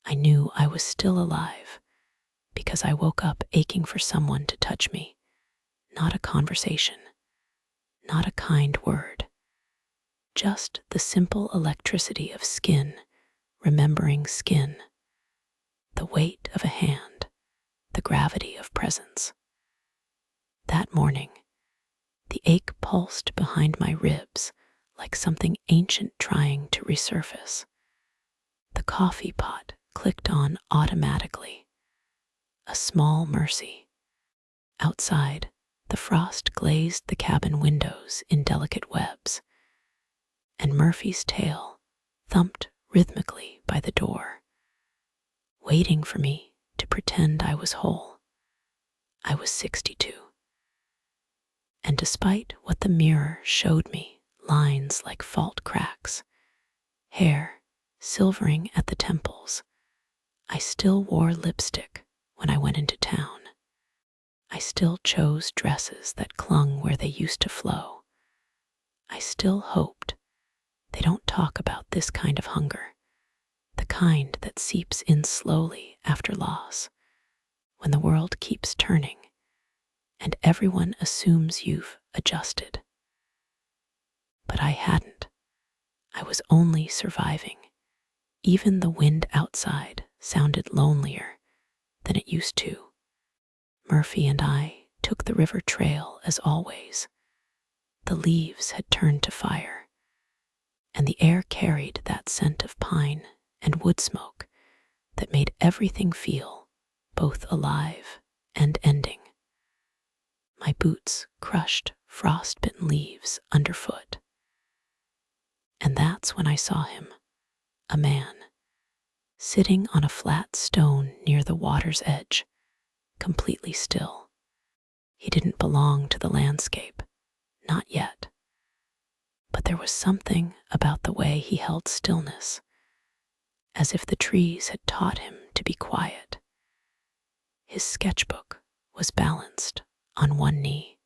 I knew I was still alive because I woke up aching for someone to touch me, not a conversation, not a kind word, just the simple electricity of skin, remembering skin, the weight of a hand, the gravity of presence. That morning, the ache pulsed behind my ribs like something ancient trying to resurface. The coffee pot clicked on automatically, a small mercy. Outside, the frost glazed the cabin windows in delicate webs, and Murphy's tail thumped rhythmically by the door, waiting for me to pretend I was whole. I was 62. And despite what the mirror showed me, lines like fault cracks, hair silvering at the temples, I still wore lipstick when I went into town. I still chose dresses that clung where they used to flow. I still hoped they don't talk about this kind of hunger, the kind that seeps in slowly after loss, when the world keeps turning and everyone assumes you've adjusted. But I hadn't. I was only surviving. Even the wind outside sounded lonelier than it used to. Murphy and I took the river trail as always. The leaves had turned to fire, and the air carried that scent of pine and wood smoke that made everything feel both alive and ending. My boots crushed frostbitten leaves underfoot. And that's when I saw him, a man, sitting on a flat stone near the water's edge, completely still. He didn't belong to the landscape, not yet. But there was something about the way he held stillness, as if the trees had taught him to be quiet. His sketchbook was balanced on one knee.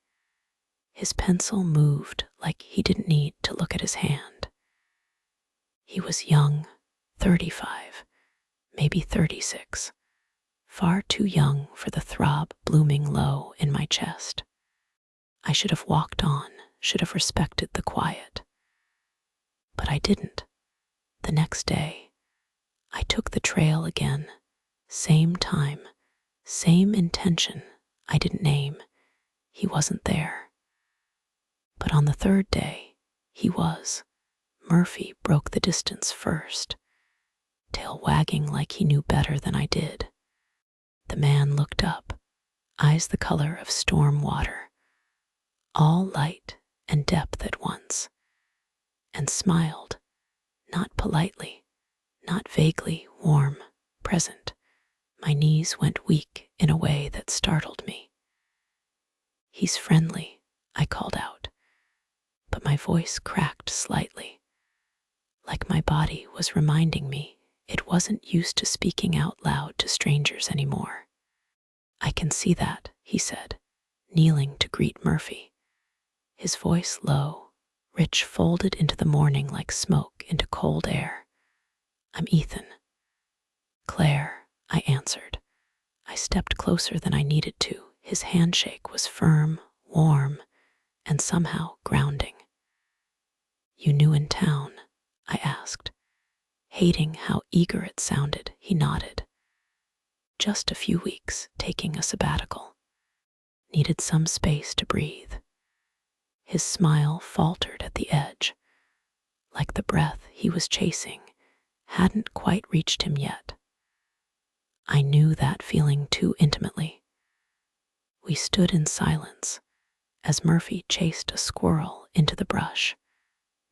His pencil moved like he didn't need to look at his hand. He was young, 35, maybe 36, far too young for the throb blooming low in my chest. I should have walked on, should have respected the quiet. But I didn't. The next day, I took the trail again, same time, same intention I didn't name. He wasn't there. But on the third day, he was. Murphy broke the distance first, tail wagging like he knew better than I did. The man looked up, eyes the color of storm water, all light and depth at once, and smiled, not politely, not vaguely warm, present. My knees went weak in a way that startled me. "He's friendly," I called out, but my voice cracked slightly, like my body was reminding me it wasn't used to speaking out loud to strangers anymore. "I can see that," he said, kneeling to greet Murphy. His voice low, rich, folded into the morning like smoke into cold air. "I'm Ethan." "Claire," I answered. I stepped closer than I needed to. His handshake was firm, warm, and somehow grounding. "You new in town?" I asked, hating how eager it sounded. He nodded. "Just a few weeks, taking a sabbatical. Needed some space to breathe." His smile faltered at the edge, like the breath he was chasing hadn't quite reached him yet. I knew that feeling too intimately. We stood in silence as Murphy chased a squirrel into the brush.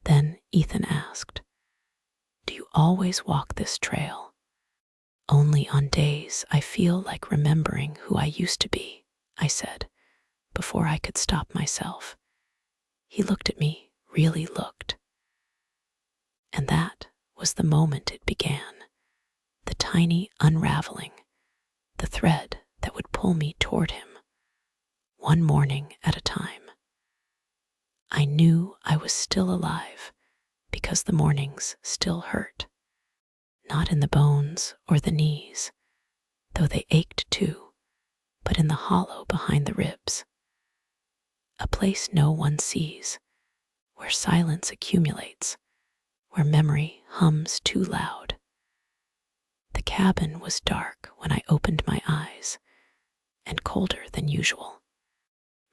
Then Ethan asked, "Do you always walk this trail?" "Only on days I feel like remembering who I used to be," I said, before I could stop myself. He looked at me, really looked. And that was the moment it began, the tiny unraveling, the thread that would pull me toward him, one morning at a time. I knew I was still alive because the mornings still hurt. not in the bones or the knees, though they ached too, but in the hollow behind the ribs. A place no one sees, where silence accumulates, where memory hums too loud. The cabin was dark when I opened my eyes, and colder than usual.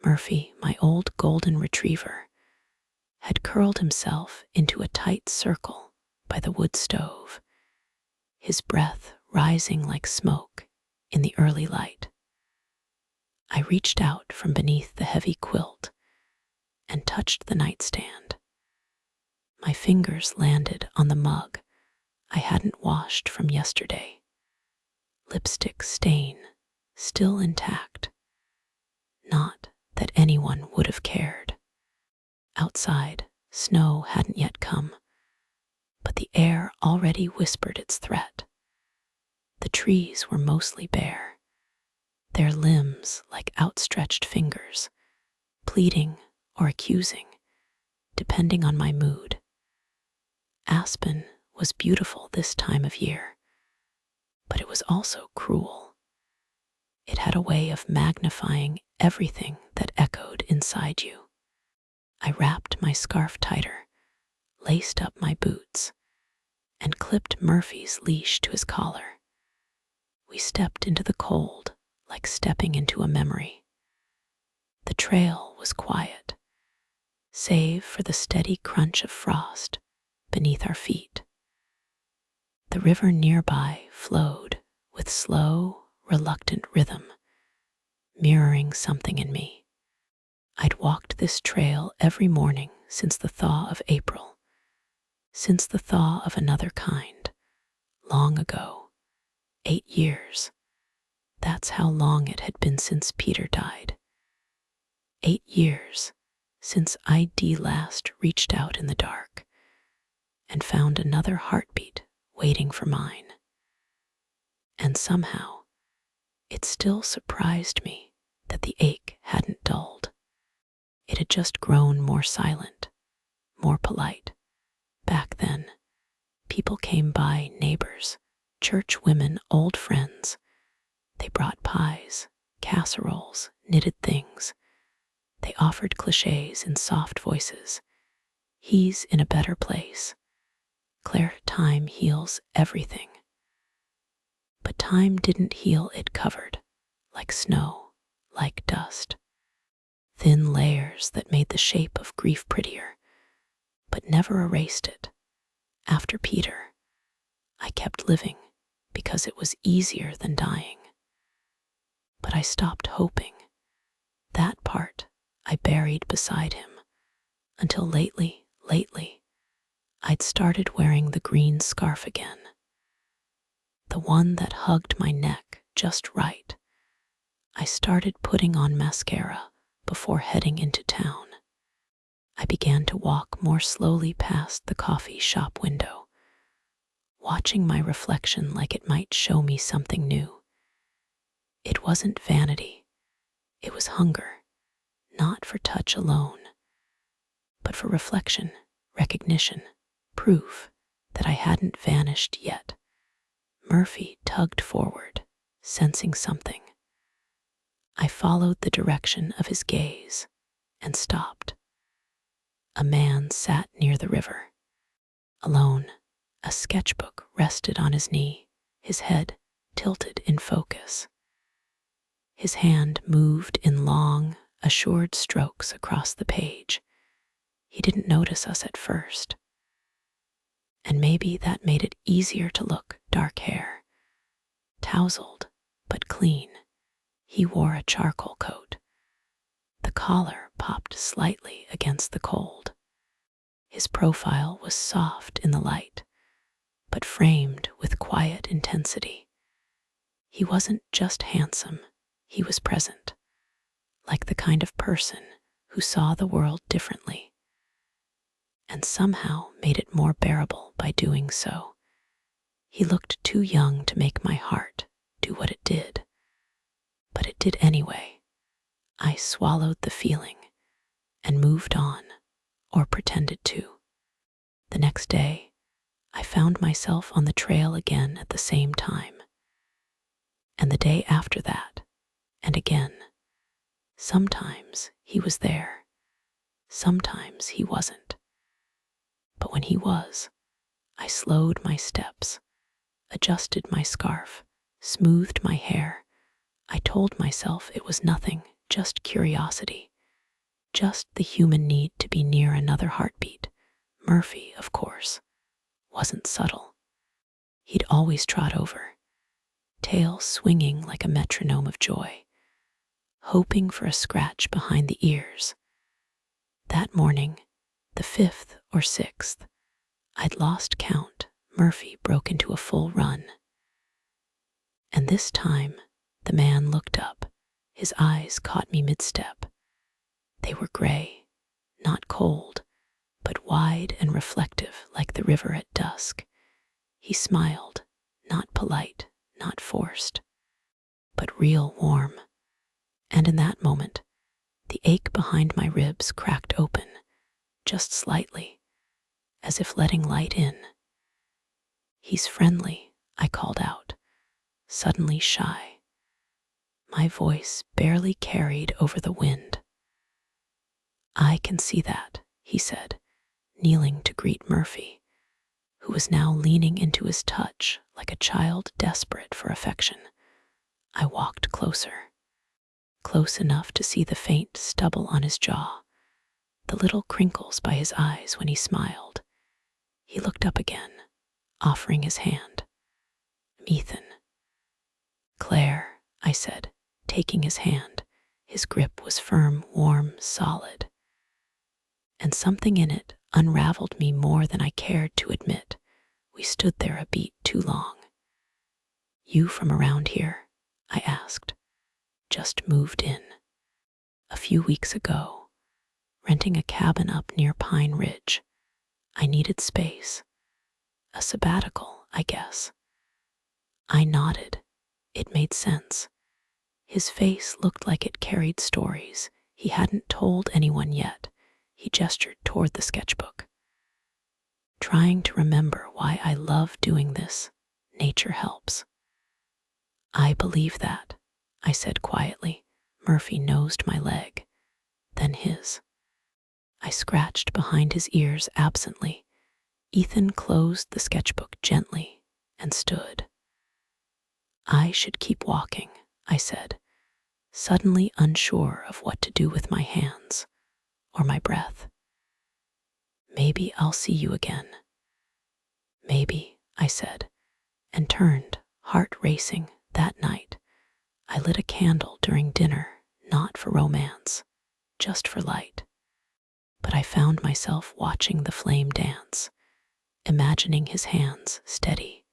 Murphy, my old golden retriever, had curled himself into a tight circle by the wood stove, his breath rising like smoke in the early light. I reached out from beneath the heavy quilt and touched the nightstand. My fingers landed on the mug I hadn't washed from yesterday. Lipstick stain still intact. Not that anyone would have cared. Outside, snow hadn't yet come, but the air already whispered its threat. The trees were mostly bare, their limbs like outstretched fingers, pleading or accusing, depending on my mood. Aspen was beautiful this time of year, but it was also cruel. It had a way of magnifying everything that echoed inside you. I wrapped my scarf tighter, laced up my boots, and clipped Murphy's leash to his collar. We stepped into the cold like stepping into a memory. The trail was quiet, save for the steady crunch of frost beneath our feet. The river nearby flowed with slow, reluctant rhythm, mirroring something in me. I'd walked this trail every morning since the thaw of April, since the thaw of another kind, long ago, 8 years. That's how long it had been since Peter died. 8 years since ID last reached out in the dark and found another heartbeat waiting for mine. And somehow, it still surprised me that the ache hadn't dulled. It had just grown more silent, more polite. Back then, people came by, neighbors, church women, old friends. They brought pies, casseroles, knitted things. They offered cliches in soft voices. He's in a better place. Claire, time heals everything. But time didn't heal it covered, like snow, like dust. Thin layers that made the shape of grief prettier, but never erased it. After Peter, I kept living because it was easier than dying. But I stopped hoping. That part I buried beside him until lately, I'd started wearing the green scarf again. The one that hugged my neck just right. I started putting on mascara before heading into town. I began to walk more slowly past the coffee shop window, watching my reflection like it might show me something new. It wasn't vanity. It was hunger, not for touch alone, but for reflection, recognition, proof that I hadn't vanished yet. Murphy tugged forward, sensing something. I followed the direction of his gaze and stopped. A man sat near the river. Alone, a sketchbook rested on his knee, his head tilted in focus. His hand moved in long, assured strokes across the page. He didn't notice us at first. And maybe that made it easier to look. Dark hair, tousled but clean. He wore a charcoal coat. The collar popped slightly against the cold. His profile was soft in the light, but framed with quiet intensity. He wasn't just handsome, he was present, like the kind of person who saw the world differently, and somehow made it more bearable by doing so. He looked too young to make my heart do what it did, but it did anyway. I swallowed the feeling and moved on, or pretended to. The next day, I found myself on the trail again at the same time. And the day after that, and again. Sometimes he was there, sometimes he wasn't. But when he was, I slowed my steps, adjusted my scarf, smoothed my hair. I told myself it was nothing, just curiosity, just the human need to be near another heartbeat. Murphy, of course, wasn't subtle. He'd always trot over, tail swinging like a metronome of joy, hoping for a scratch behind the ears. That morning, the 5th or 6th, I'd lost count, Murphy broke into a full run. And this time, the man looked up. His eyes caught me mid-step. They were gray, not cold, but wide and reflective like the river at dusk. He smiled, not polite, not forced, but real warm. And in that moment, the ache behind my ribs cracked open, just slightly, as if letting light in. "He's friendly," I called out, suddenly shy. My voice barely carried over the wind. "I can see that," he said, kneeling to greet Murphy, who was now leaning into his touch like a child desperate for affection. I walked closer, close enough to see the faint stubble on his jaw, the little crinkles by his eyes when he smiled. He looked up again, offering his hand. "Ethan." "Claire," I said, taking his hand. His grip was firm, warm, solid. And something in it unraveled me more than I cared to admit. We stood there a beat too long. "You from around here?" I asked. "Just moved in. A few weeks ago, renting a cabin up near Pine Ridge. I needed space. A sabbatical, I guess." I nodded. It made sense. His face looked like it carried stories he hadn't told anyone yet. He gestured toward the sketchbook. "Trying to remember why I love doing this. Nature helps." "I believe that," I said quietly. Murphy nosed my leg, then his. I scratched behind his ears absently. Ethan closed the sketchbook gently and stood. "I should keep walking," I said, suddenly unsure of what to do with my hands or my breath. "Maybe I'll see you again." "Maybe," I said, and turned, heart racing. That night, I lit a candle during dinner, not for romance, just for light. But I found myself watching the flame dance, imagining his hands steady,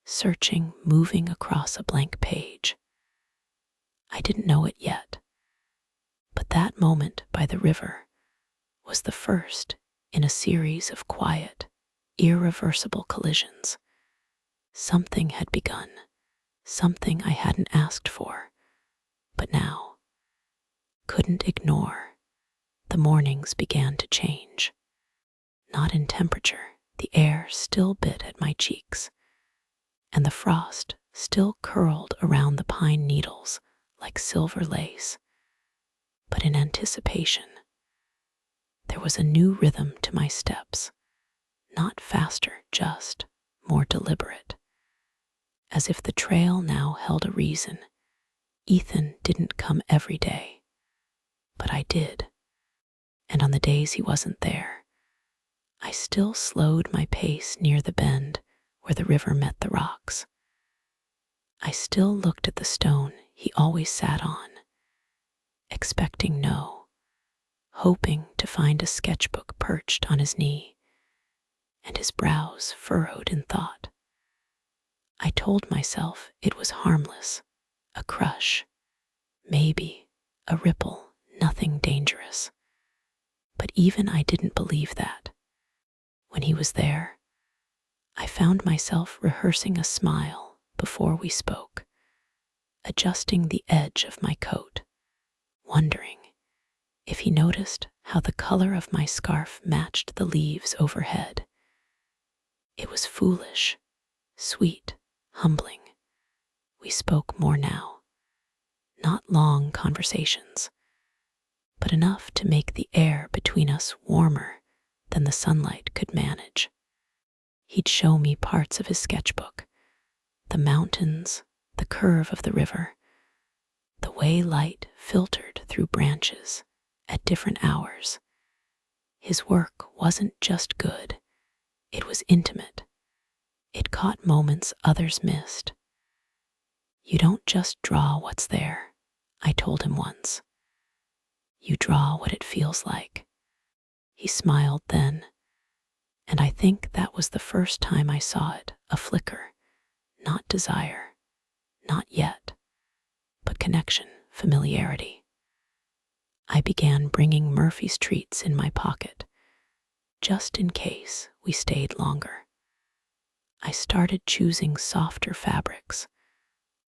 searching, moving across a blank page. I didn't know it yet, but that moment by the river was the first in a series of quiet, irreversible collisions. Something had begun, something I hadn't asked for, but now couldn't ignore. The mornings began to change. Not in temperature, the air still bit at my cheeks, and the frost still curled around the pine needles like silver lace. But in anticipation, there was a new rhythm to my steps, not faster, just more deliberate. As if the trail now held a reason. Ethan didn't come every day, but I did. And on the days he wasn't there, I still slowed my pace near the bend where the river met the rocks. I still looked at the stone he always sat on, expecting no, hoping to find a sketchbook perched on his knee, and his brows furrowed in thought. I told myself it was harmless, a crush, maybe a ripple, nothing dangerous. But even I didn't believe that. When he was there, I found myself rehearsing a smile before we spoke, adjusting the edge of my coat, wondering if he noticed how the color of my scarf matched the leaves overhead. It was foolish, sweet, humbling. We spoke more now, not long conversations, but enough to make the air between us warmer than the sunlight could manage. He'd show me parts of his sketchbook, the mountains, the curve of the river, the way light filtered through branches at different hours. His work wasn't just good, it was intimate. It caught moments others missed. You don't just draw what's there, I told him once. You draw what it feels like. He smiled then, and I think that was the first time I saw it, a flicker, not desire, not yet, but connection, familiarity. I began bringing Murphy's treats in my pocket, just in case we stayed longer. I started choosing softer fabrics,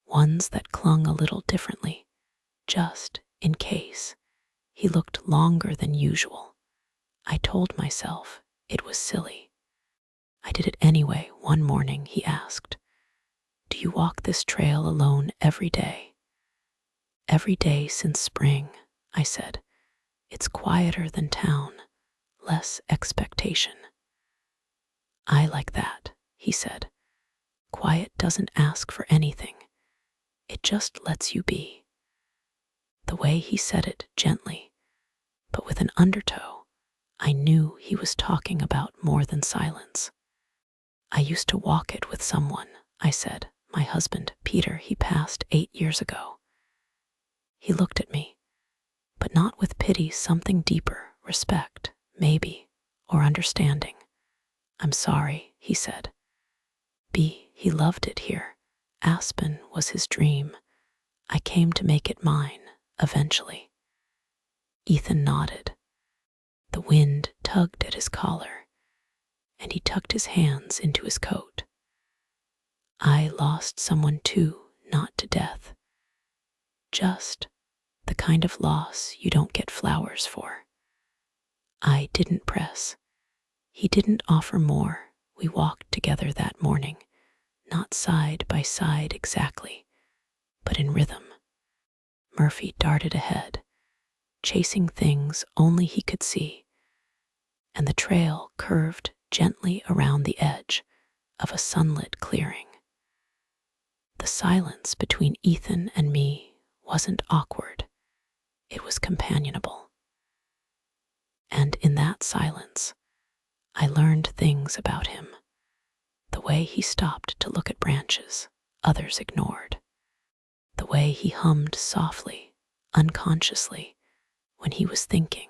ones that clung a little differently, just in case. He looked longer than usual. I told myself it was silly. I did it anyway. One morning he asked, "Do you walk this trail alone every day?" "Every day since spring," I said. "It's quieter than town, less expectation." "I like that," he said. "Quiet doesn't ask for anything. It just lets you be." The way he said it, gently, but with an undertow, I knew he was talking about more than silence. "I used to walk it with someone," I said. "My husband, Peter. He passed 8 years ago." He looked at me, but not with pity, something deeper, respect, maybe, or understanding. "I'm sorry," he said. He loved it here. Aspen was his dream. I came to make it mine, eventually." Ethan nodded. The wind tugged at his collar, and he tucked his hands into his coat. "I lost someone too, not to death. Just the kind of loss you don't get flowers for." I didn't press. He didn't offer more. We walked together that morning, not side by side exactly, but in rhythm. Murphy darted ahead, chasing things only he could see, and the trail curved gently around the edge of a sunlit clearing. The silence between Ethan and me wasn't awkward, it was companionable. And in that silence, I learned things about him. The way he stopped to look at branches others ignored. The way he hummed softly, unconsciously, when he was thinking.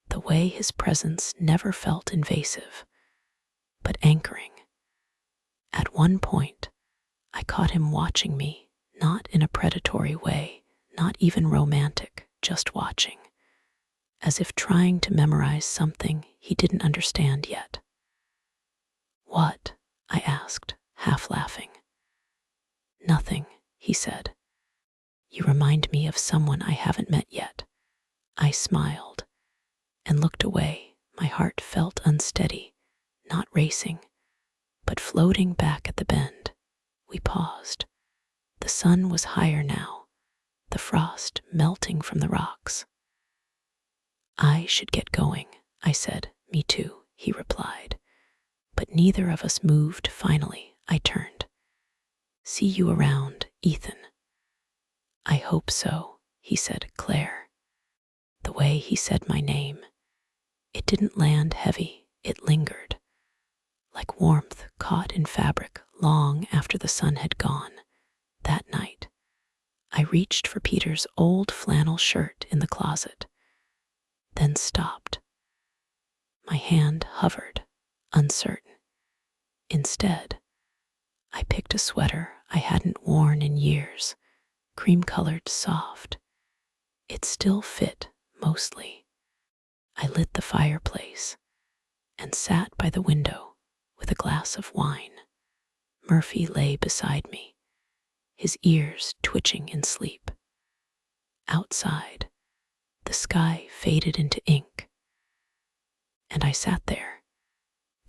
The way his presence never felt invasive, but anchoring. At one point, I caught him watching me, not in a predatory way, not even romantic, just watching, as if trying to memorize something he didn't understand yet. "What?" I asked, half laughing. "Nothing," he said. "You remind me of someone I haven't met yet." I smiled and looked away. My heart felt unsteady, not racing, but floating back at the bend. We paused. The sun was higher now, the frost melting from the rocks. "I should get going," I said. "Me too," he replied. But neither of us moved. Finally, I turned. "See you around, Ethan." "I hope so," he said. "Claire." The way he said my name, it didn't land heavy, it lingered, like warmth caught in fabric long after the sun had gone. That night, I reached for Peter's old flannel shirt in the closet, then stopped. My hand hovered, uncertain. Instead, I picked a sweater I hadn't worn in years, cream-colored, soft. It still fit, mostly. I lit the fireplace and sat by the window with a glass of wine. Murphy lay beside me, his ears twitching in sleep. Outside, the sky faded into ink, and I sat there,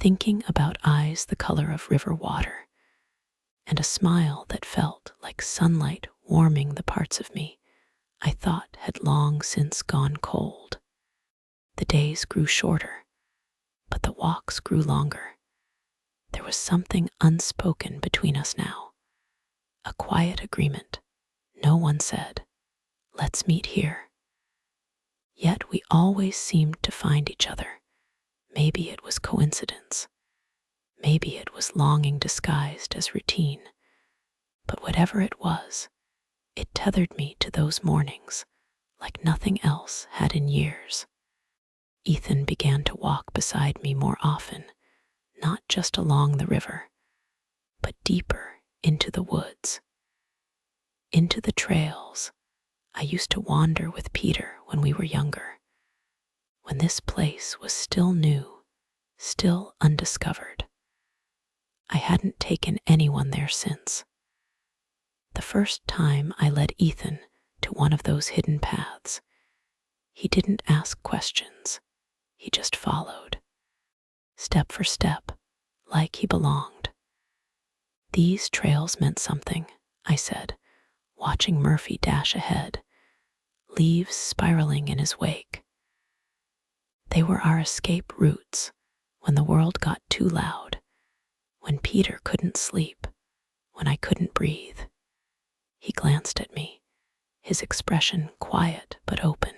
thinking about eyes the color of river water, and a smile that felt like sunlight warming the parts of me I thought had long since gone cold. The days grew shorter, but the walks grew longer. There was something unspoken between us now, a quiet agreement. No one said, "Let's meet here." Yet we always seemed to find each other. Maybe it was coincidence. Maybe it was longing disguised as routine. But whatever it was, it tethered me to those mornings like nothing else had in years. Ethan began to walk beside me more often, not just along the river, but deeper into the woods, into the trails I used to wander with Peter when we were younger, when this place was still new, still undiscovered. I hadn't taken anyone there since. The first time I led Ethan to one of those hidden paths, he didn't ask questions. He just followed, step for step, like he belonged. These trails meant something, I said, watching Murphy dash ahead, leaves spiraling in his wake. They were our escape routes when the world got too loud, when Peter couldn't sleep, when I couldn't breathe. He glanced at me, his expression quiet but open.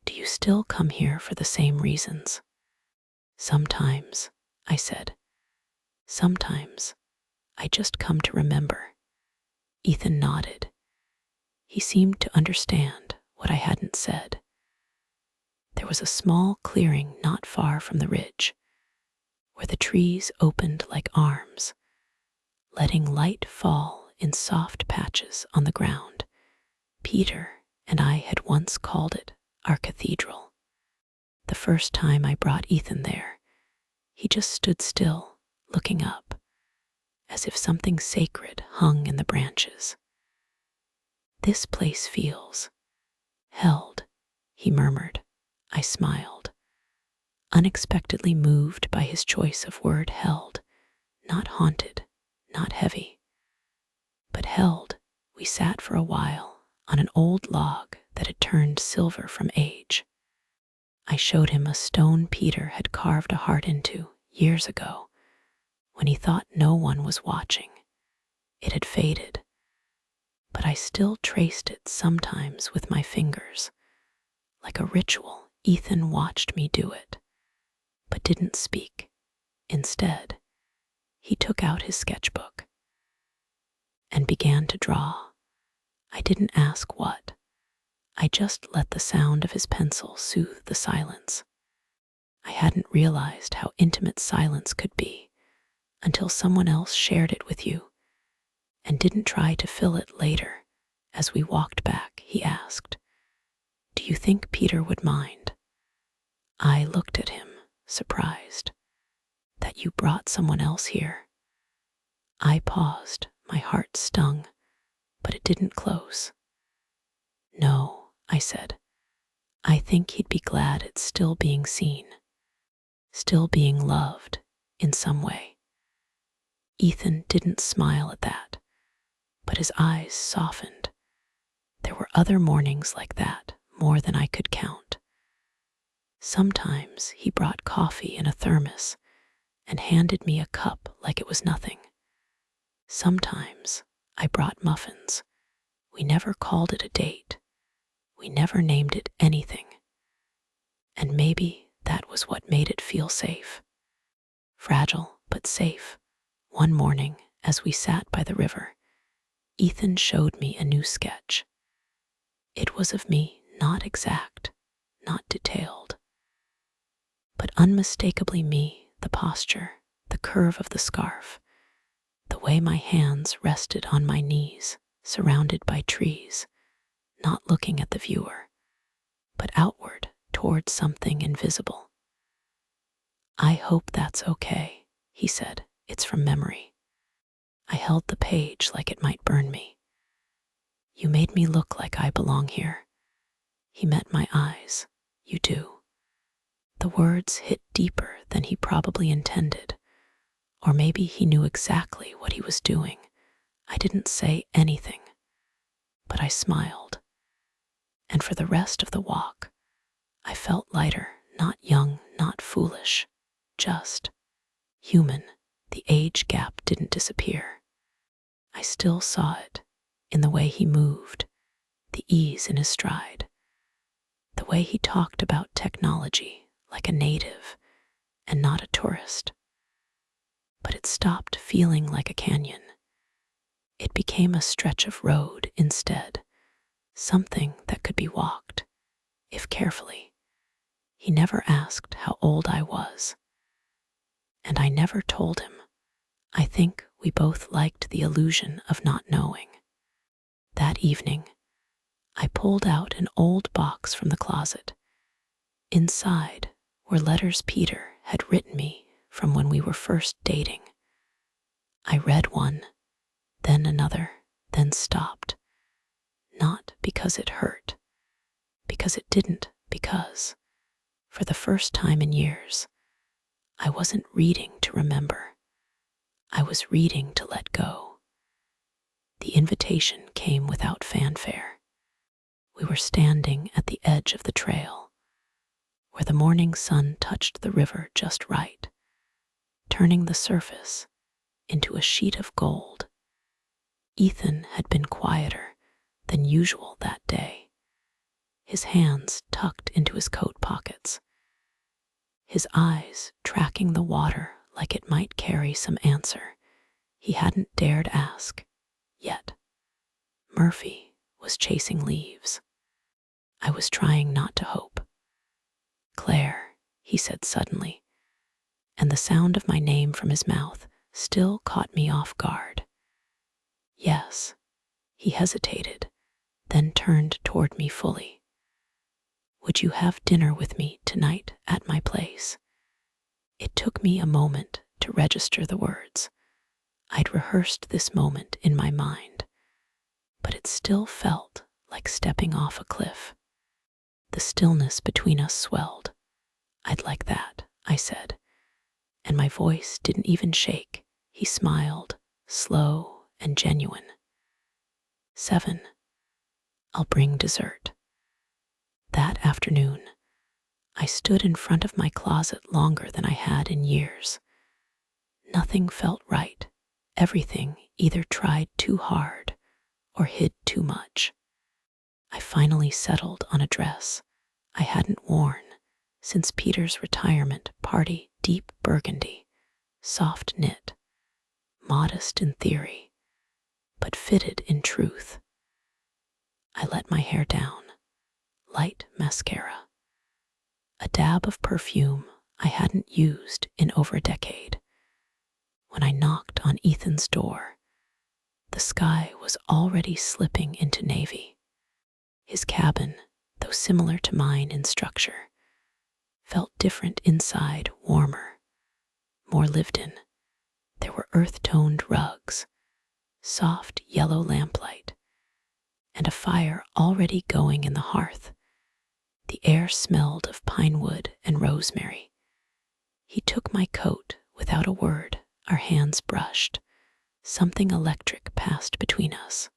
"Do you still come here for the same reasons?" "Sometimes," I said. "Sometimes I just come to remember." Ethan nodded. He seemed to understand what I hadn't said. There was a small clearing not far from the ridge, where the trees opened like arms, letting light fall in soft patches on the ground. Peter and I had once called it our cathedral. The first time I brought Ethan there, he just stood still, looking up, as if something sacred hung in the branches. "This place feels held," he murmured. I smiled, unexpectedly moved by his choice of word held, not haunted, not heavy, but held. We sat for a while on an old log that had turned silver from age. I showed him a stone Peter had carved a heart into years ago, when he thought no one was watching. It had faded, but I still traced it sometimes with my fingers. Like a ritual, Ethan watched me do it, but didn't speak. Instead, he took out his sketchbook and began to draw. I didn't ask what. I just let the sound of his pencil soothe the silence. I hadn't realized how intimate silence could be until someone else shared it with you and didn't try to fill it later. As we walked back, he asked, "Do you think Peter would mind?" I looked at him, surprised. "That you brought someone else here?" I paused, my heart stung, but it didn't close. "No," I said. "I think he'd be glad it's still being seen, still being loved in some way." Ethan didn't smile at that, but his eyes softened. There were other mornings like that, more than I could count. Sometimes he brought coffee in a thermos and handed me a cup like it was nothing. Sometimes I brought muffins. We never called it a date. We never named it anything. And maybe that was what made it feel safe. Fragile, but safe. One morning, as we sat by the river, Ethan showed me a new sketch. It was of me, not exact, not detailed, but unmistakably me, the posture, the curve of the scarf, the way my hands rested on my knees, surrounded by trees, not looking at the viewer, but outward towards something invisible. "I hope that's okay," he said. "It's from memory." I held the page like it might burn me. "You made me look like I belong here." He met my eyes. "You do. The words hit deeper than he probably intended, or maybe he knew exactly what he was doing. I didn't say anything, but I smiled, and for the rest of the walk, I felt lighter, not young, not foolish, just human. The age gap didn't disappear. I still saw it in the way he moved, the ease in his stride, the way he talked about technology like a native and not a tourist. But it stopped feeling like a canyon. It became a stretch of road instead, something that could be walked, if carefully. He never asked how old I was, and I never told him. I think we both liked the illusion of not knowing. That evening, I pulled out an old box from the closet. Inside were letters Peter had written me from when we were first dating. I read one, then another, then stopped. Not because it hurt, because it didn't, because, for the first time in years, I wasn't reading to remember. I was reading to let go. The invitation came without fanfare. We were standing at the edge of the trail, where the morning sun touched the river just right, turning the surface into a sheet of gold. Ethan had been quieter than usual that day, his hands tucked into his coat pockets, his eyes tracking the water like it might carry some answer he hadn't dared ask yet. Murphy was chasing leaves. I was trying not to hope. "Claire," he said suddenly, and the sound of my name from his mouth still caught me off guard. "Yes." He hesitated, then turned toward me fully. "Would you have dinner with me tonight at my place?" It took me a moment to register the words. I'd rehearsed this moment in my mind, but it still felt like stepping off a cliff. The stillness between us swelled. "I'd like that," I said, and my voice didn't even shake. He smiled, slow and genuine. 7. I'll bring dessert." That afternoon, I stood in front of my closet longer than I had in years. Nothing felt right. Everything either tried too hard or hid too much. I finally settled on a dress I hadn't worn since Peter's retirement party, deep burgundy, soft knit, modest in theory, but fitted in truth. I let my hair down, light mascara, a dab of perfume I hadn't used in over a decade. When I knocked on Ethan's door, the sky was already slipping into navy. His cabin, though similar to mine in structure, felt different inside, warmer, more lived in. There were earth-toned rugs, soft yellow lamplight, and a fire already going in the hearth. The air smelled of pine wood and rosemary. He took my coat without a word. Our hands brushed. Something electric passed between us.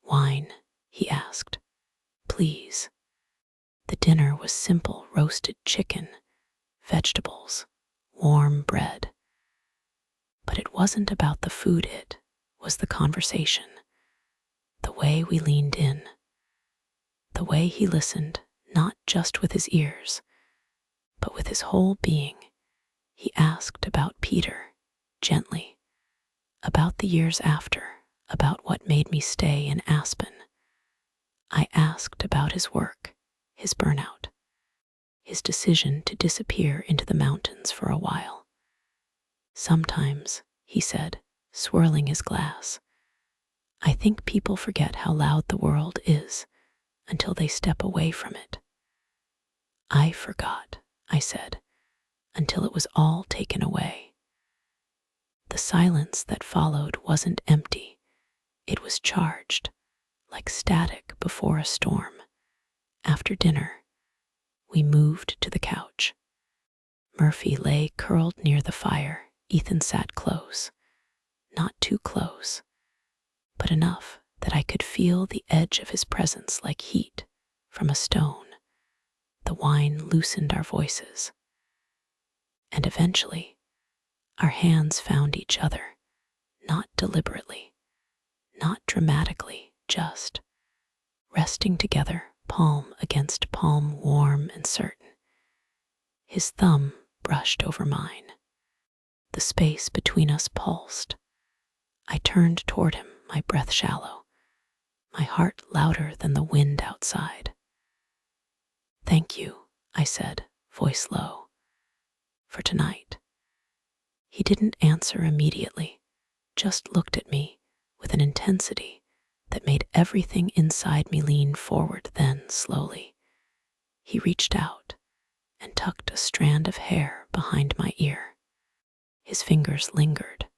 "Wine?" he asked. "Please." The dinner was simple: roasted chicken, vegetables, warm bread. But it wasn't about the food, it was the conversation, the way we leaned in, the way he listened, not just with his ears, but with his whole being. He asked about Peter, gently, about the years after, about what made me stay in Aspen. I asked about his work, his burnout, his decision to disappear into the mountains for a while. "Sometimes," he said, swirling his glass, "I think people forget how loud the world is until they step away from it." "I forgot," I said, "until it was all taken away." The silence that followed wasn't empty. It was charged, like static before a storm. After dinner, We moved to the couch. Murphy lay curled near the fire. Ethan sat close, not too close, but enough that I could feel the edge of his presence like heat from a stone. The wine loosened our voices, and eventually our hands found each other, not deliberately, not dramatically, just resting together, palm against palm, warm and certain. His thumb brushed over mine. The space between us pulsed. I turned toward him, my breath shallow, my heart louder than the wind outside. "Thank you," I said, voice low, "for tonight." He didn't answer immediately, just looked at me with an intensity that made everything inside me lean forward. Then, slowly, he reached out and tucked a strand of hair behind my ear. His fingers lingered,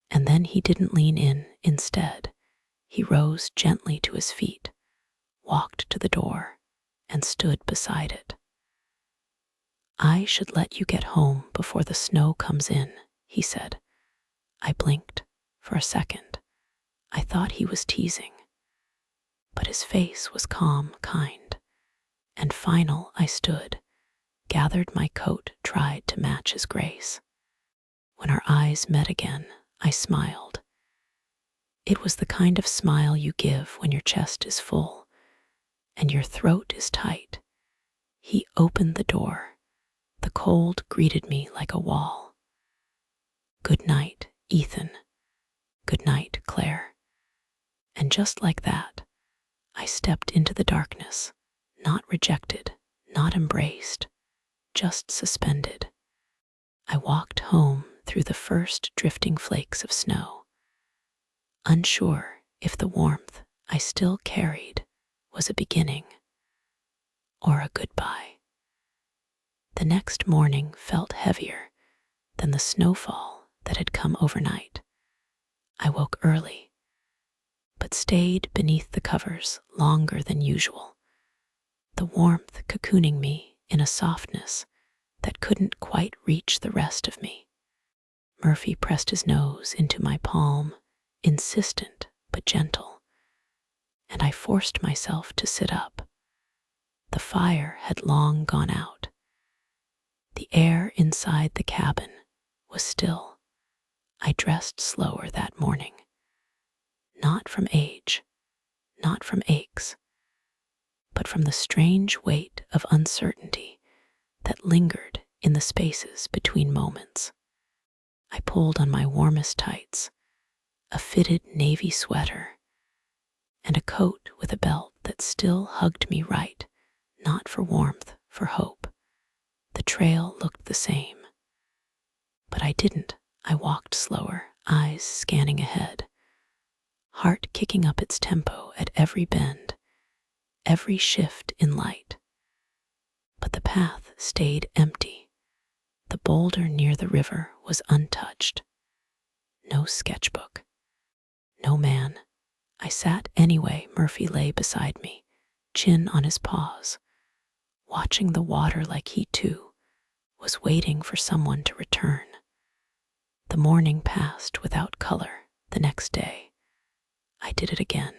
and then he didn't lean in. Instead, he rose gently to his feet, walked to the door, and stood beside it. "I should let you get home before the snow comes in," he said. I blinked for a second. I thought he was teasing, but his face was calm, kind, and final. I stood, gathered my coat, tried to match his grace. When our eyes met again, I smiled. It was the kind of smile you give when your chest is full and your throat is tight. He opened the door. The cold greeted me like a wall. "Good night, Ethan. Good night, Claire." And just like that, I stepped into the darkness, not rejected, not embraced, just suspended. I walked home through the first drifting flakes of snow, unsure if the warmth I still carried was a beginning or a goodbye. The next morning felt heavier than the snowfall that had come overnight. I woke early, but stayed beneath the covers longer than usual, the warmth cocooning me in a softness that couldn't quite reach the rest of me. Murphy pressed his nose into my palm, insistent but gentle, and I forced myself to sit up. The fire had long gone out. The air inside the cabin was still. I dressed slower that morning, not from age, not from aches, but from the strange weight of uncertainty that lingered in the spaces between moments. I pulled on my warmest tights, a fitted navy sweater, and a coat with a belt that still hugged me right, not for warmth, for hope. The trail looked the same, but I didn't. I walked slower, eyes scanning ahead, heart kicking up its tempo at every bend, every shift in light. But the path stayed empty. The boulder near the river was untouched. No sketchbook. No man. I sat anyway. Murphy lay beside me, chin on his paws, watching the water like he too was waiting for someone to return. The morning passed without color. The next day, I did it again.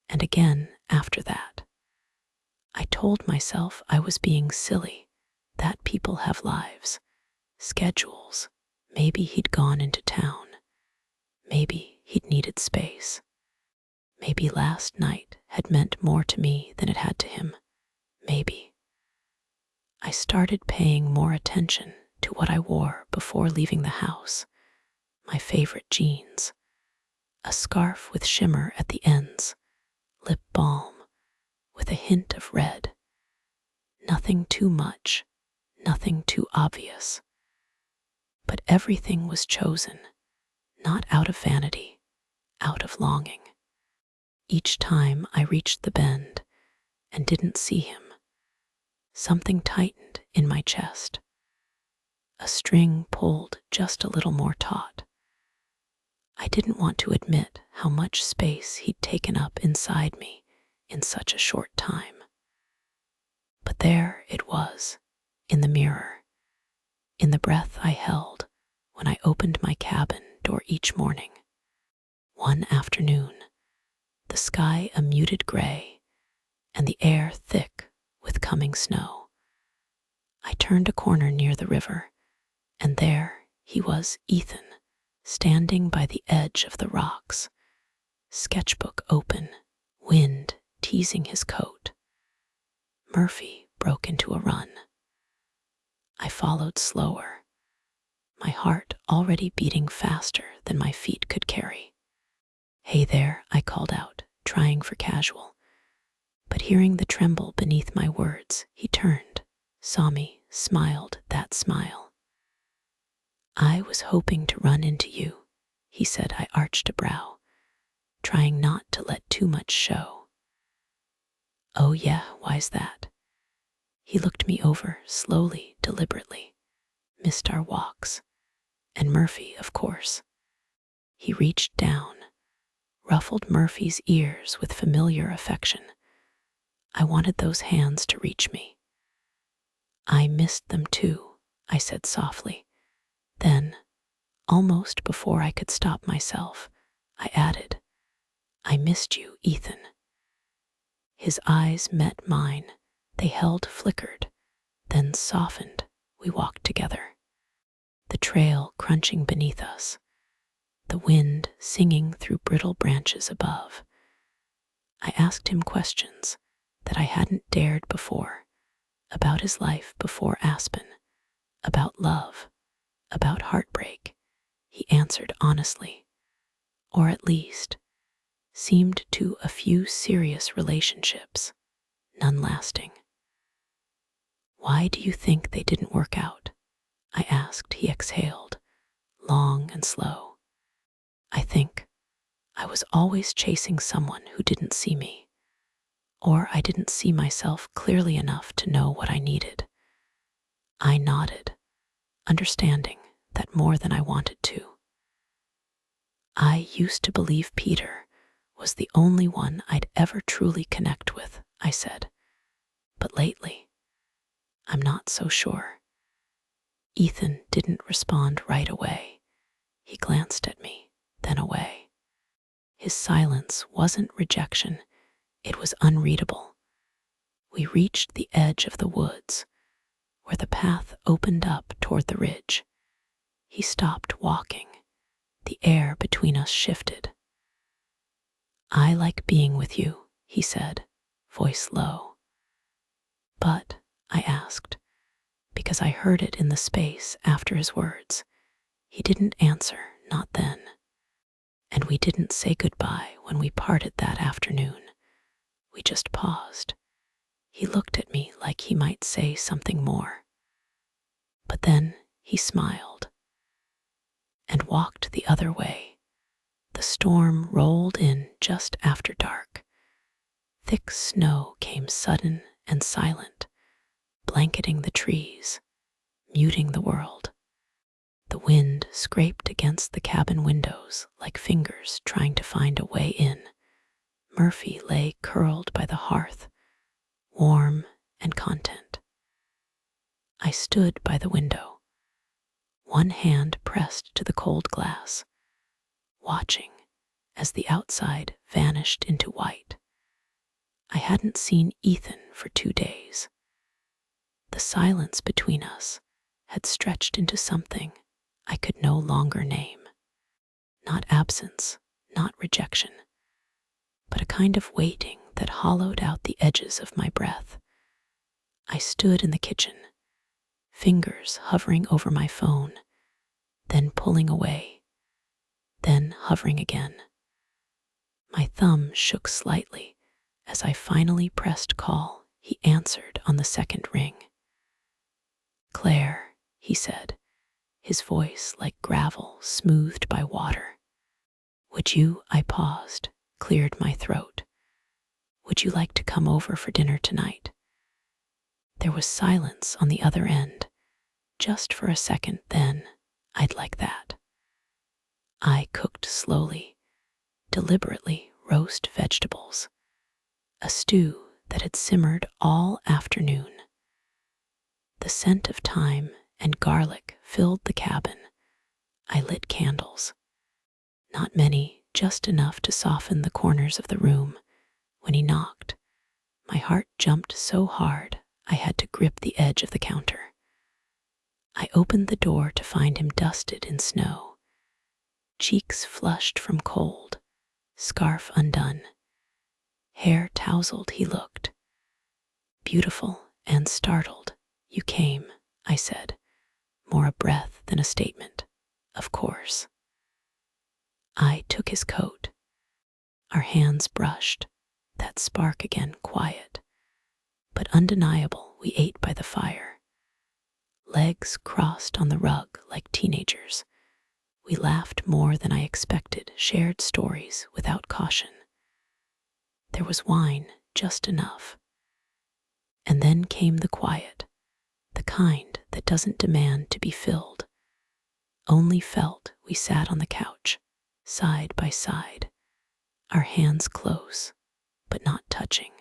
And again after that. I told myself I was being silly, that people have lives, schedules. Maybe he'd gone into town. Maybe he'd needed space. Maybe last night had meant more to me than it had to him. Maybe. I started paying more attention to what I wore before leaving the house. My favorite jeans, a scarf with shimmer at the ends, lip balm with a hint of red. Nothing too much, nothing too obvious. But everything was chosen, not out of vanity, out of longing. Each time I reached the bend and didn't see him, something tightened in my chest. A string pulled just a little more taut. I didn't want to admit how much space he'd taken up inside me in such a short time. But there it was, in the mirror, in the breath I held when I opened my cabin door each morning. One afternoon, the sky a muted gray and the air thick with coming snow. I turned a corner near the river, and there he was, Ethan, standing by the edge of the rocks, sketchbook open, wind teasing his coat. Murphy broke into a run. I followed slower, my heart already beating faster than my feet could carry. "Hey there," I called out, trying for casual. But hearing the tremble beneath my words, he turned, saw me, smiled that smile. "I was hoping to run into you," he said. I arched a brow, trying not to let too much show. "Oh yeah, why's that?" He looked me over, slowly, deliberately. "Missed our walks. And Murphy, of course." He reached down, ruffled Murphy's ears with familiar affection. I wanted those hands to reach me. "I missed them too," I said softly. Then, almost before I could stop myself, I added, "I missed you, Ethan." His eyes met mine. They held, flickered, then softened. We walked together, the trail crunching beneath us, the wind singing through brittle branches above. I asked him questions that I hadn't dared before, about his life before Aspen, about love, about heartbreak. He answered honestly, or at least seemed to. A few serious relationships, none lasting. "Why do you think they didn't work out?" I asked. He exhaled, long and slow. "I think I was always chasing someone who didn't see me, or I didn't see myself clearly enough to know what I needed." I nodded, understanding that more than I wanted to. "I used to believe Peter was the only one I'd ever truly connect with," I said. "But lately, I'm not so sure." Ethan didn't respond right away. He glanced at me, then away. His silence wasn't rejection, it was unreadable. We reached the edge of the woods, where the path opened up toward the ridge. He stopped walking. The air between us shifted. "I like being with you," he said, voice low. "But," I asked, because I heard it in the space after his words. He didn't answer, not then. And we didn't say goodbye when we parted that afternoon. We just paused. He looked at me like he might say something more. But then he smiled and walked the other way. The storm rolled in just after dark. Thick snow came sudden and silent, blanketing the trees, muting the world. The wind scraped against the cabin windows like fingers trying to find a way in. Murphy lay curled by the hearth, warm and content. I stood by the window, one hand pressed to the cold glass, watching as the outside vanished into white. I hadn't seen Ethan for 2 days. The silence between us had stretched into something I could no longer name. Not absence, not rejection, but a kind of waiting that hollowed out the edges of my breath. I stood in the kitchen, fingers hovering over my phone, then pulling away, then hovering again. My thumb shook slightly as I finally pressed call. He answered on the second ring. "Claire," he said, his voice like gravel smoothed by water. "Would you," I paused, cleared my throat. "Would you like to come over for dinner tonight?" There was silence on the other end, just for a second. Then, "I'd like that." I cooked slowly, deliberately, roast vegetables, a stew that had simmered all afternoon. The scent of thyme and garlic filled the cabin. I lit candles. Not many, just enough to soften the corners of the room. When he knocked, my heart jumped so hard I had to grip the edge of the counter. I opened the door to find him dusted in snow, cheeks flushed from cold, scarf undone. Hair tousled he looked, beautiful and startled. "You came," I said, more a breath than a statement. "Of course." I took his coat. Our hands brushed, that spark again quiet, but undeniable. We ate by the fire, legs crossed on the rug like teenagers. We laughed more than I expected, shared stories without caution. There was wine, just enough. And then came the quiet, the kind that doesn't demand to be filled, only felt. We sat on the couch, side by side, our hands close, but not touching.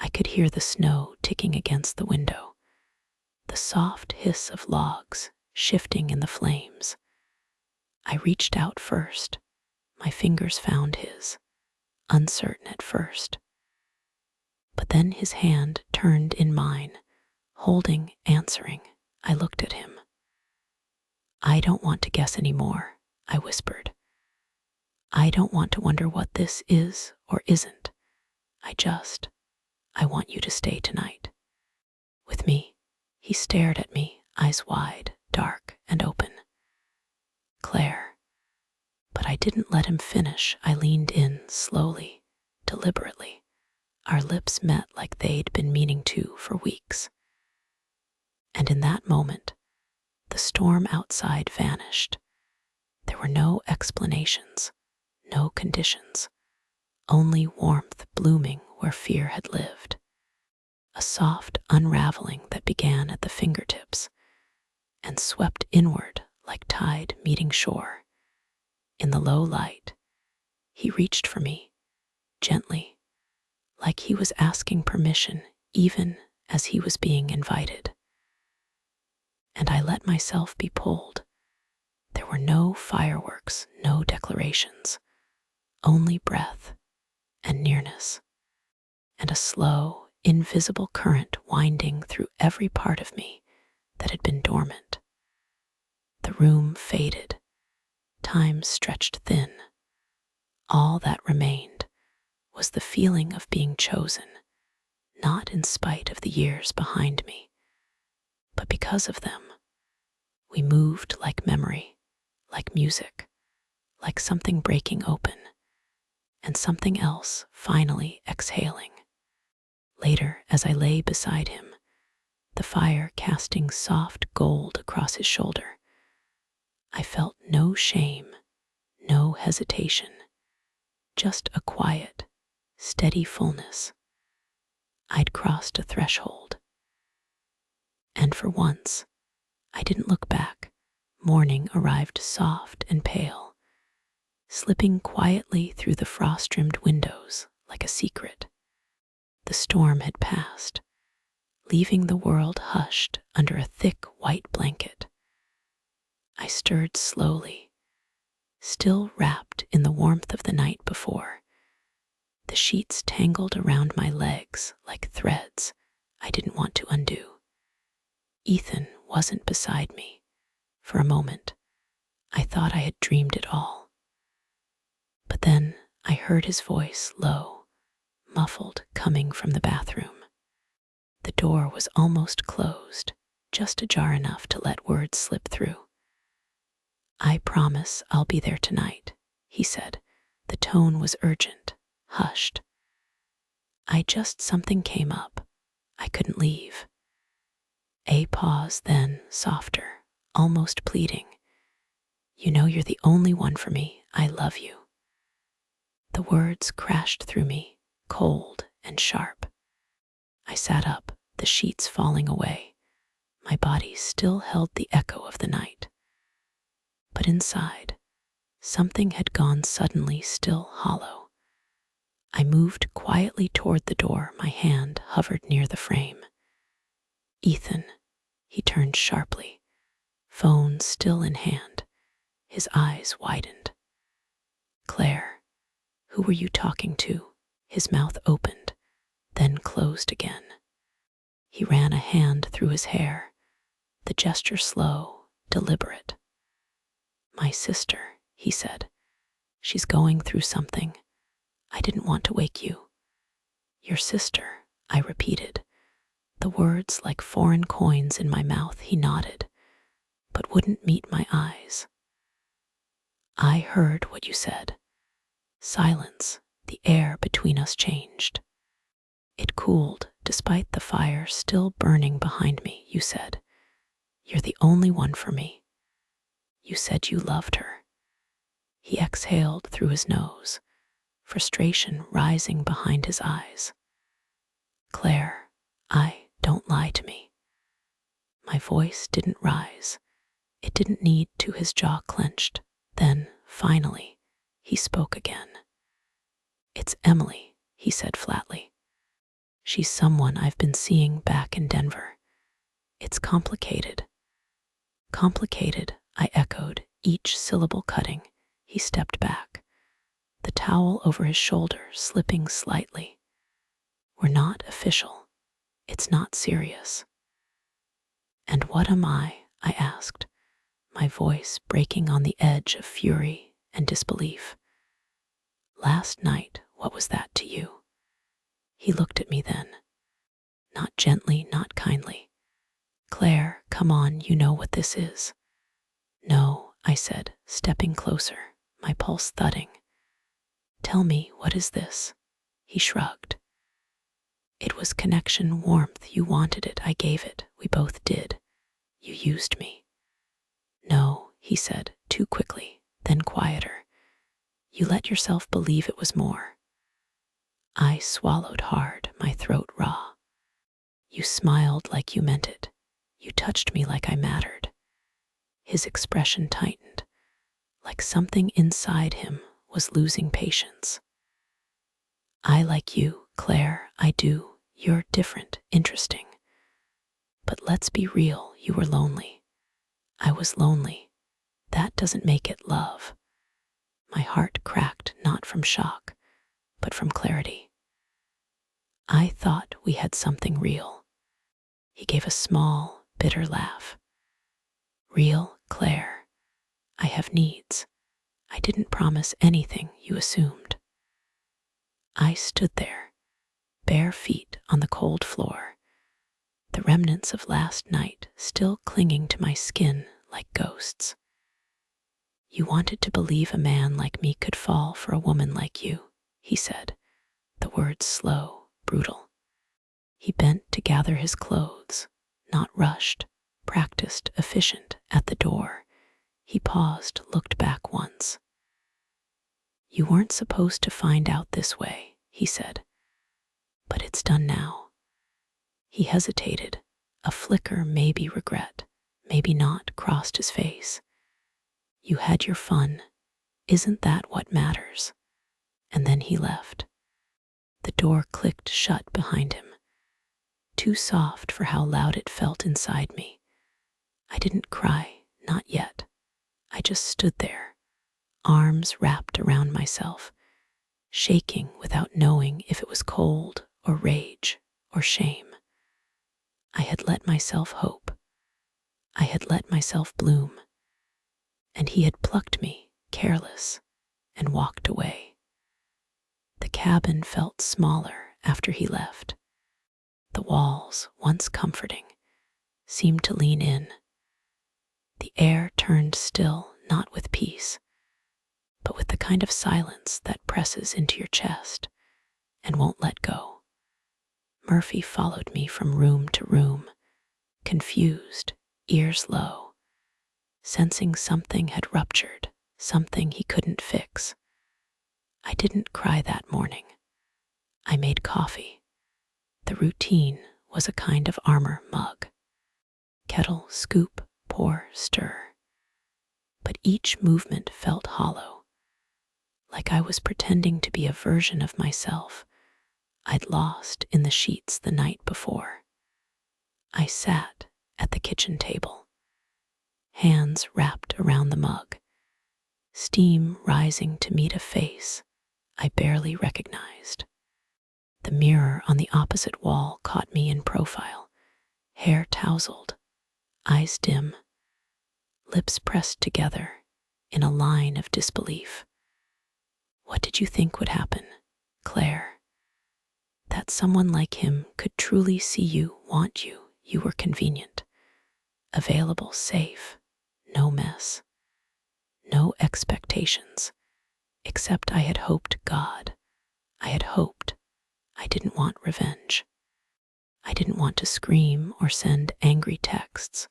I could hear the snow ticking against the window, the soft hiss of logs shifting in the flames. I reached out first. My fingers found his, uncertain at first. But then his hand turned in mine, holding, answering. I looked at him. "I don't want to guess anymore," I whispered. "I don't want to wonder what this is or isn't. I want you to stay tonight. With me." He stared at me, eyes wide, dark and open. "Claire." But I didn't let him finish. I leaned in, slowly, deliberately. Our lips met like they'd been meaning to for weeks. And in that moment, the storm outside vanished. There were no explanations, no conditions, only warmth blooming where fear had lived. A soft unraveling that began at the fingertips and swept inward like tide meeting shore. In the low light, he reached for me, gently, like he was asking permission even as he was being invited. And I let myself be pulled. There were no fireworks, no declarations, only breath and nearness, and a slow, invisible current winding through every part of me that had been dormant. The room faded, time stretched thin. All that remained was the feeling of being chosen, not in spite of the years behind me, but because of them. We moved like memory, like music, like something breaking open, and something else finally exhaling. Later, as I lay beside him, the fire casting soft gold across his shoulder, I felt no shame, no hesitation, just a quiet, steady fullness. I'd crossed a threshold. And for once, I didn't look back. Morning arrived soft and pale, slipping quietly through the frost-rimmed windows like a secret. The storm had passed, leaving the world hushed under a thick white blanket. I stirred slowly, still wrapped in the warmth of the night before. The sheets tangled around my legs like threads I didn't want to undo. Ethan wasn't beside me. For a moment, I thought I had dreamed it all. But then I heard his voice, low, muffled, coming from the bathroom. The door was almost closed, just ajar enough to let words slip through. "I promise I'll be there tonight," he said. The tone was urgent, hushed. Something came up. I couldn't leave. A pause, then softer, almost pleading. "You know you're the only one for me. I love you." The words crashed through me, cold and sharp. I sat up, the sheets falling away. My body still held the echo of the night. But inside, something had gone suddenly still hollow. I moved quietly toward the door, my hand hovered near the frame. Ethan, he turned sharply, phone still in hand, his eyes widened. Claire, who were you talking to? His mouth opened, then closed again. He ran a hand through his hair, the gesture slow, deliberate. My sister, he said. She's going through something. I didn't want to wake you. Your sister, I repeated, the words like foreign coins in my mouth. He nodded, but wouldn't meet my eyes. I heard what you said. Silence, the air between us changed. It cooled despite the fire still burning behind me. You said, you're the only one for me. You said you loved her. He exhaled through his nose, frustration rising behind his eyes. Claire, don't lie to me. My voice didn't rise. It didn't need to. His jaw clenched. Then, finally, he spoke again. It's Emily, he said flatly. She's someone I've been seeing back in Denver. It's complicated. Complicated, I echoed, each syllable cutting. He stepped back, the towel over his shoulder slipping slightly. We're not official. It's not serious. And what am I asked, my voice breaking on the edge of fury and disbelief. Last night, what was that to you? He looked at me then. Not gently, not kindly. Claire, come on, you know what this is. No, I said, stepping closer, my pulse thudding. Tell me, what is this? He shrugged. It was connection, warmth. You wanted it, I gave it. We both did. You used me. No, he said, too quickly, then quieter. You let yourself believe it was more. I swallowed hard, my throat raw. You smiled like you meant it. You touched me like I mattered. His expression tightened, like something inside him was losing patience. I like you, Claire, I do. You're different, interesting. But let's be real, you were lonely. I was lonely. That doesn't make it love. My heart cracked, not from shock, but from clarity. I thought we had something real. He gave a small, bitter laugh. Real, Claire. I have needs. I didn't promise anything you assumed. I stood there, bare feet on the cold floor, the remnants of last night still clinging to my skin like ghosts. You wanted to believe a man like me could fall for a woman like you, he said, the words slow, brutal. He bent to gather his clothes, not rushed, practiced, efficient. At the door, he paused, looked back once. You weren't supposed to find out this way, he said, but it's done now. He hesitated, a flicker, maybe regret, maybe not, crossed his face. You had your fun. Isn't that what matters? And then he left. The door clicked shut behind him, too soft for how loud it felt inside me. I didn't cry, not yet. I just stood there, arms wrapped around myself, shaking without knowing if it was cold or rage or shame. I had let myself hope. I had let myself bloom. And he had plucked me, careless, and walked away. The cabin felt smaller after he left. The walls, once comforting, seemed to lean in. The air turned still, not with peace, but with the kind of silence that presses into your chest and won't let go. Murphy followed me from room to room, confused, ears low, sensing something had ruptured, something he couldn't fix. I didn't cry that morning. I made coffee. The routine was a kind of armor mug. Kettle, scoop, pour, stir. But each movement felt hollow, like I was pretending to be a version of myself I'd lost in the sheets the night before. I sat at the kitchen table, hands wrapped around the mug, steam rising to meet a face I barely recognized. The mirror on the opposite wall caught me in profile, hair tousled, eyes dim, lips pressed together in a line of disbelief. What did you think would happen, Claire? That someone like him could truly see you, want you, you were convenient, available, safe, no mess, no expectations, except I had hoped, God, I had hoped. I didn't want revenge. I didn't want to scream or send angry texts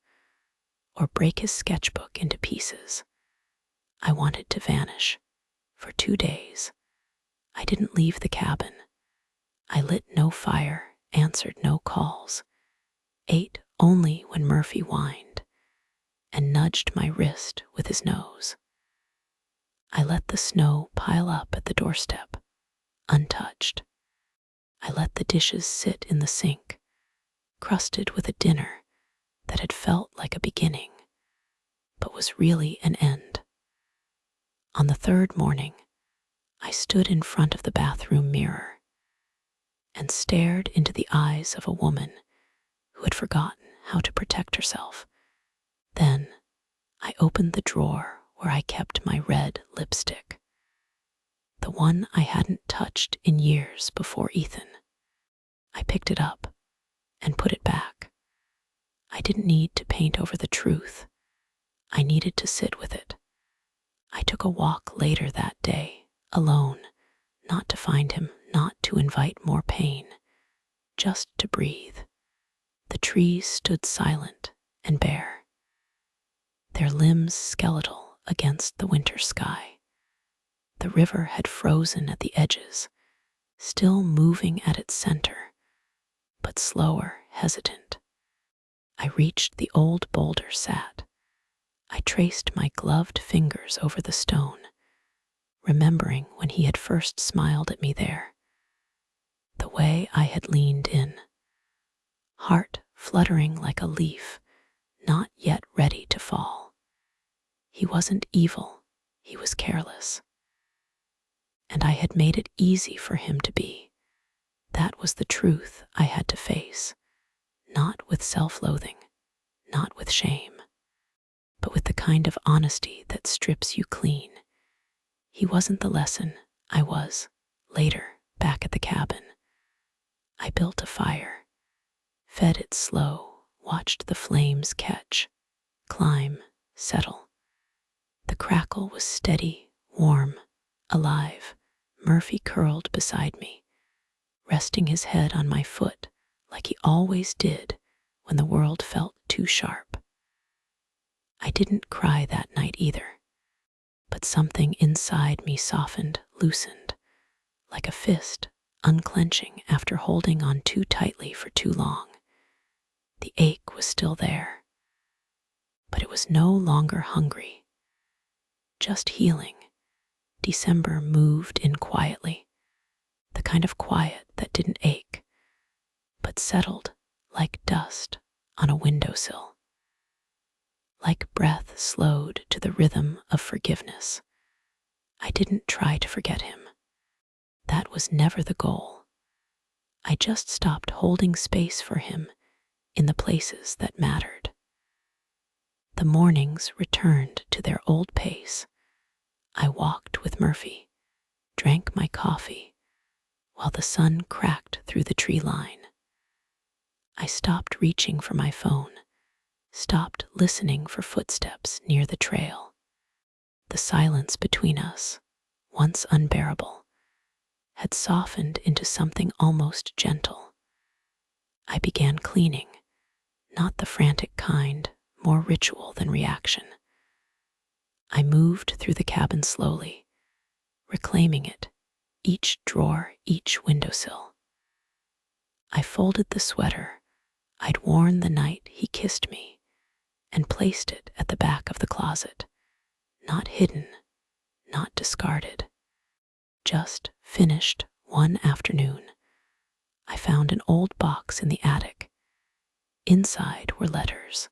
or break his sketchbook into pieces. I wanted to vanish for 2 days. I didn't leave the cabin. I lit no fire, answered no calls, ate only when Murphy whined and nudged my wrist with his nose. I let the snow pile up at the doorstep, untouched. I let the dishes sit in the sink, crusted with a dinner that had felt like a beginning, but was really an end. On the third morning, I stood in front of the bathroom mirror and stared into the eyes of a woman who had forgotten how to protect herself. Then I opened the drawer where I kept my red lipstick, the one I hadn't touched in years before Ethan. I picked it up and put it back. I didn't need to paint over the truth. I needed to sit with it. I took a walk later that day, alone, not to find him, not to invite more pain, just to breathe. The trees stood silent and bare, their limbs skeletal against the winter sky. The river had frozen at the edges, still moving at its center, but slower, hesitant. I reached the old boulder, sat. I traced my gloved fingers over the stone, remembering when he had first smiled at me there. The way I had leaned in, heart fluttering like a leaf, not yet ready to fall. He wasn't evil, he was careless. And I had made it easy for him to be. That was the truth I had to face, not with self-loathing, not with shame, but with the kind of honesty that strips you clean. He wasn't the lesson, I was. Later, back at the cabin, I built a fire, fed it slow, watched the flames catch, climb, settle. The crackle was steady, warm, alive. Murphy curled beside me, resting his head on my foot like he always did when the world felt too sharp. I didn't cry that night either, but something inside me softened, loosened, like a fist unclenching after holding on too tightly for too long. The ache was still there, but it was no longer hungry, just healing. December moved in quietly, the kind of quiet that didn't ache, but settled like dust on a windowsill. Like breath slowed to the rhythm of forgiveness. I didn't try to forget him. That was never the goal. I just stopped holding space for him in the places that mattered. The mornings returned to their old pace. I walked with Murphy, drank my coffee, while the sun cracked through the tree line. I stopped reaching for my phone, stopped listening for footsteps near the trail. The silence between us, once unbearable, had softened into something almost gentle. I began cleaning, not the frantic kind, more ritual than reaction. I moved through the cabin slowly, reclaiming it, each drawer, each windowsill. I folded the sweater I'd worn the night he kissed me and placed it at the back of the closet, not hidden, not discarded, just finished one afternoon. I found an old box in the attic. Inside were letters,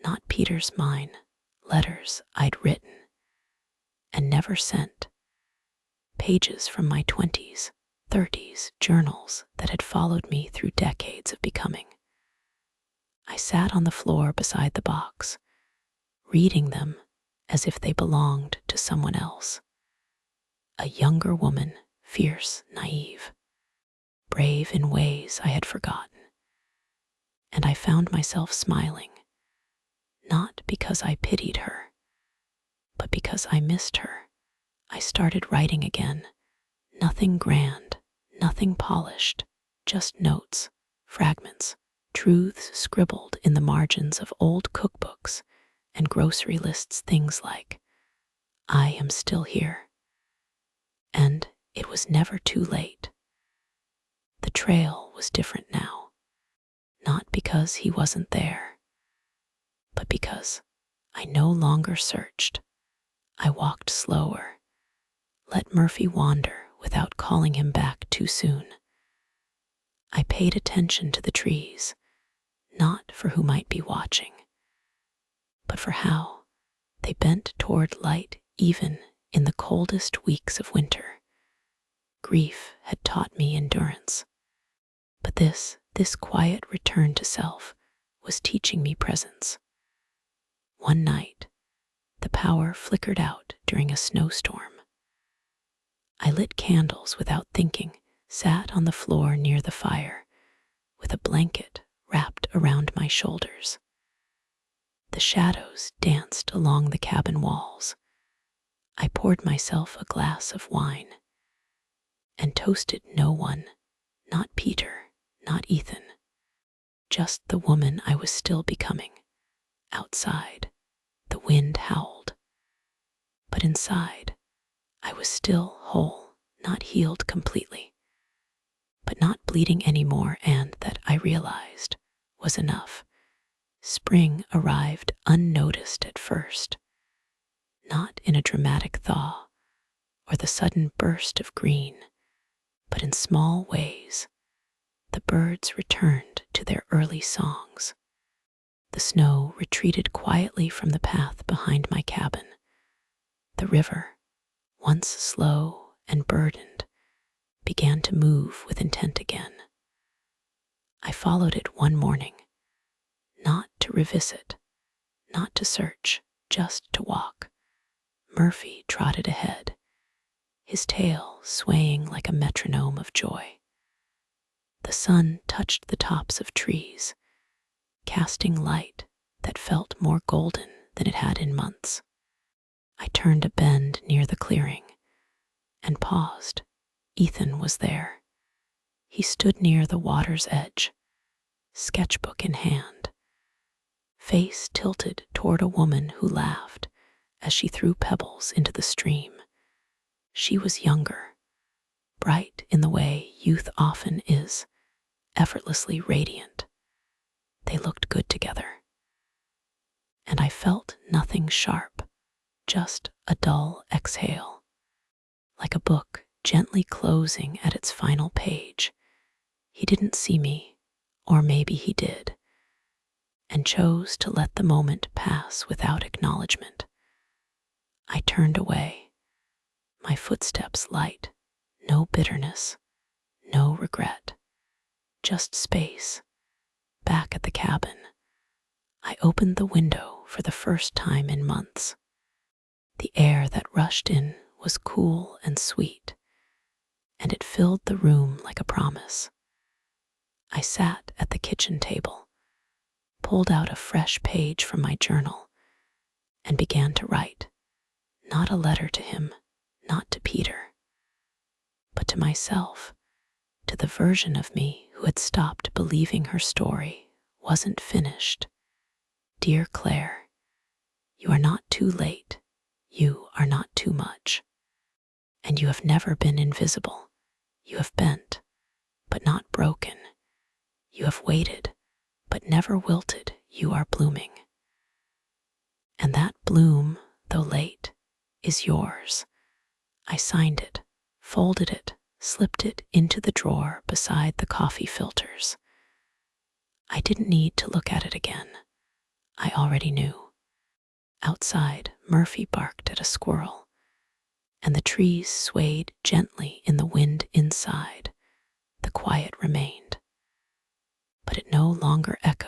not Peter's, mine, letters I'd written and never sent, pages from my 20s, 30s journals that had followed me through decades of becoming. I sat on the floor beside the box, reading them as if they belonged to someone else. A younger woman, fierce, naive, brave in ways I had forgotten. And I found myself smiling, not because I pitied her, but because I missed her. I started writing again. Nothing grand, nothing polished, just notes, fragments, truths scribbled in the margins of old cookbooks and grocery lists, things like, "I am still here," and "It was never too late." The trail was different now, not because he wasn't there, but because I no longer searched. I walked slower, let Murphy wander without calling him back too soon. I paid attention to the trees, not for who might be watching, but for how they bent toward light even in the coldest weeks of winter. Grief had taught me endurance, but this quiet return to self was teaching me presence. One night, the power flickered out during a snowstorm. I lit candles without thinking, sat on the floor near the fire, with a blanket wrapped around my shoulders. The shadows danced along the cabin walls. I poured myself a glass of wine and toasted no one, not Peter, not Ethan, just the woman I was still becoming. Outside, the wind howled, but inside, I was still whole, not healed completely, but not bleeding anymore, and that, I realized, was enough. Spring arrived unnoticed at first, not in a dramatic thaw or the sudden burst of green, but in small ways. The birds returned to their early songs. The snow retreated quietly from the path behind my cabin. The river, once slow and burdened, began to move with intent again. I followed it one morning, not to revisit, not to search, just to walk. Murphy trotted ahead, his tail swaying like a metronome of joy. The sun touched the tops of trees, casting light that felt more golden than it had in months. I turned a bend near the clearing and paused. Ethan was there. He stood near the water's edge, sketchbook in hand, face tilted toward a woman who laughed as she threw pebbles into the stream. She was younger, bright in the way youth often is, effortlessly radiant. They looked good together. And I felt nothing sharp, just a dull exhale, like a book gently closing at its final page. He didn't see me, or maybe he did, and chose to let the moment pass without acknowledgement. I turned away, my footsteps light, no bitterness, no regret, just space. Back at the cabin, I opened the window for the first time in months. The air that rushed in was cool and sweet, and it filled the room like a promise. I sat at the kitchen table, pulled out a fresh page from my journal, and began to write. Not a letter to him, not to Peter, but to myself, to the version of me who had stopped believing her story wasn't finished. Dear Claire, you are not too late. You are not too much. And you have never been invisible. You have bent, but not broken. You have waited, but never wilted. You are blooming. And that bloom, though late, is yours. I signed it, folded it, slipped it into the drawer beside the coffee filters. I didn't need to look at it again. I already knew. Outside, Murphy barked at a squirrel, and the trees swayed gently in the wind inside. The quiet remained, but it no longer echoed